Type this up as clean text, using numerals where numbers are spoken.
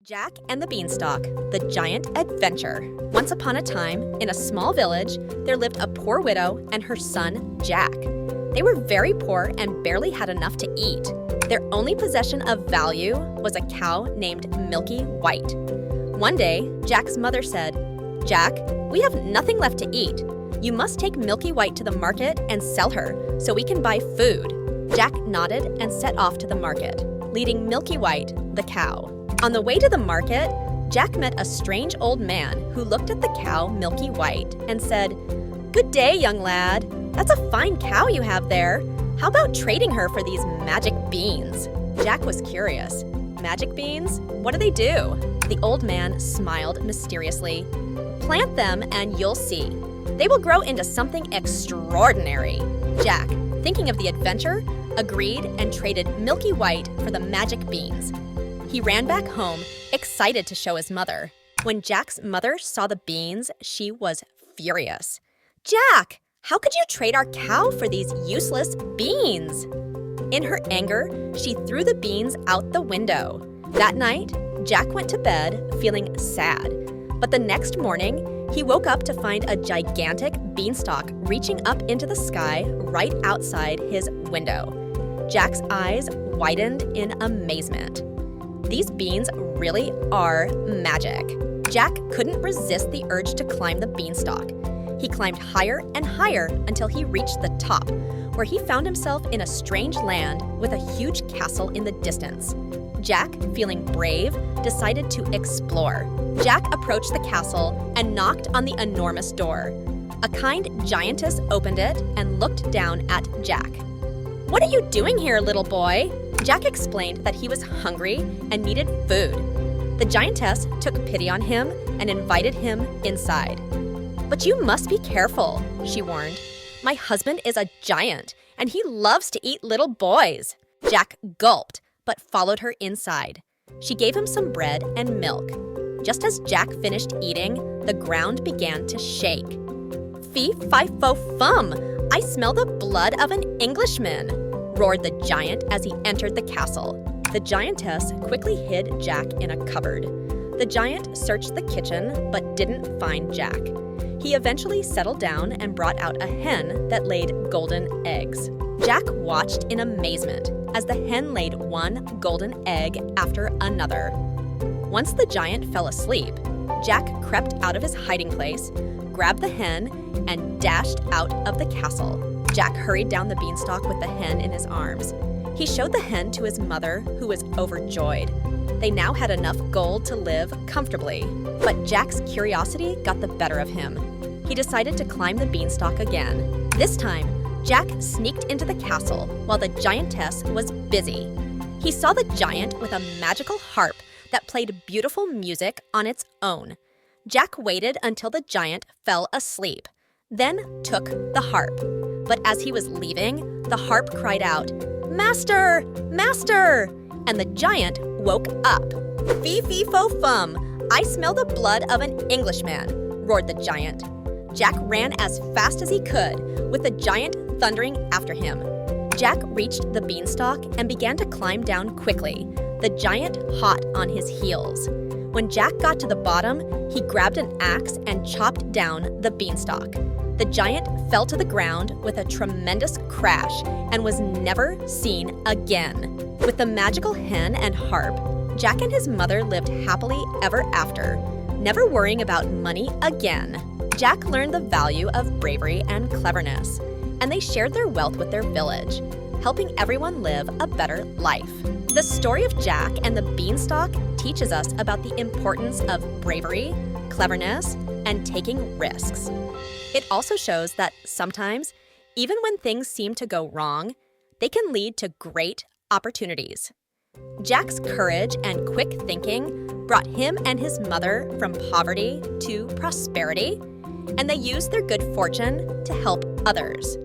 Jack and the Beanstalk, the giant adventure. Once upon a time, in a small village, there lived a poor widow and her son, Jack. They were very poor and barely had enough to eat. Their only possession of value was a cow named Milky White. One day, Jack's mother said, "Jack, we have nothing left to eat. You must take Milky White to the market and sell her so we can buy food." Jack nodded and set off to the market, leading Milky White, the cow. On the way to the market, Jack met a strange old man who looked at the cow Milky White and said, "Good day, young lad. That's a fine cow you have there. How about trading her for these magic beans?" Jack was curious. "Magic beans? What do they do?" The old man smiled mysteriously. "Plant them and you'll see. They will grow into something extraordinary." Jack, thinking of the adventure, agreed and traded Milky White for the magic beans. He ran back home, excited to show his mother. When Jack's mother saw the beans, she was furious. "Jack, how could you trade our cow for these useless beans?" In her anger, she threw the beans out the window. That night, Jack went to bed feeling sad. But the next morning, he woke up to find a gigantic beanstalk reaching up into the sky right outside his window. Jack's eyes widened in amazement. These beans really are magic. Jack couldn't resist the urge to climb the beanstalk. He climbed higher and higher until he reached the top, where he found himself in a strange land with a huge castle in the distance. Jack, feeling brave, decided to explore. Jack approached the castle and knocked on the enormous door. A kind giantess opened it and looked down at Jack. "What are you doing here, little boy?" Jack explained that he was hungry and needed food. The giantess took pity on him and invited him inside. "But you must be careful," she warned. "My husband is a giant, and he loves to eat little boys." Jack gulped, but followed her inside. She gave him some bread and milk. Just as Jack finished eating, the ground began to shake. "Fee-fi-fo-fum! I smell the blood of an Englishman!" roared the giant as he entered the castle. The giantess quickly hid Jack in a cupboard. The giant searched the kitchen but didn't find Jack. He eventually settled down and brought out a hen that laid golden eggs. Jack watched in amazement as the hen laid one golden egg after another. Once the giant fell asleep, Jack crept out of his hiding place, grabbed the hen, and dashed out of the castle. Jack hurried down the beanstalk with the hen in his arms. He showed the hen to his mother, who was overjoyed. They now had enough gold to live comfortably. But Jack's curiosity got the better of him. He decided to climb the beanstalk again. This time, Jack sneaked into the castle while the giantess was busy. He saw the giant with a magical harp that played beautiful music on its own. Jack waited until the giant fell asleep, then took the harp. But as he was leaving, the harp cried out, "Master! Master!" And the giant woke up. "Fee-fi-fo-fum! I smell the blood of an Englishman!" roared the giant. Jack ran as fast as he could, with the giant thundering after him. Jack reached the beanstalk and began to climb down quickly, the giant hot on his heels. When Jack got to the bottom, he grabbed an axe and chopped down the beanstalk. The giant fell to the ground with a tremendous crash and was never seen again. With the magical hen and harp, Jack and his mother lived happily ever after, never worrying about money again. Jack learned the value of bravery and cleverness, and they shared their wealth with their village, helping everyone live a better life. The story of Jack and the Beanstalk teaches us about the importance of bravery, cleverness, and taking risks. It also shows that sometimes, even when things seem to go wrong, they can lead to great opportunities. Jack's courage and quick thinking brought him and his mother from poverty to prosperity, and they used their good fortune to help others.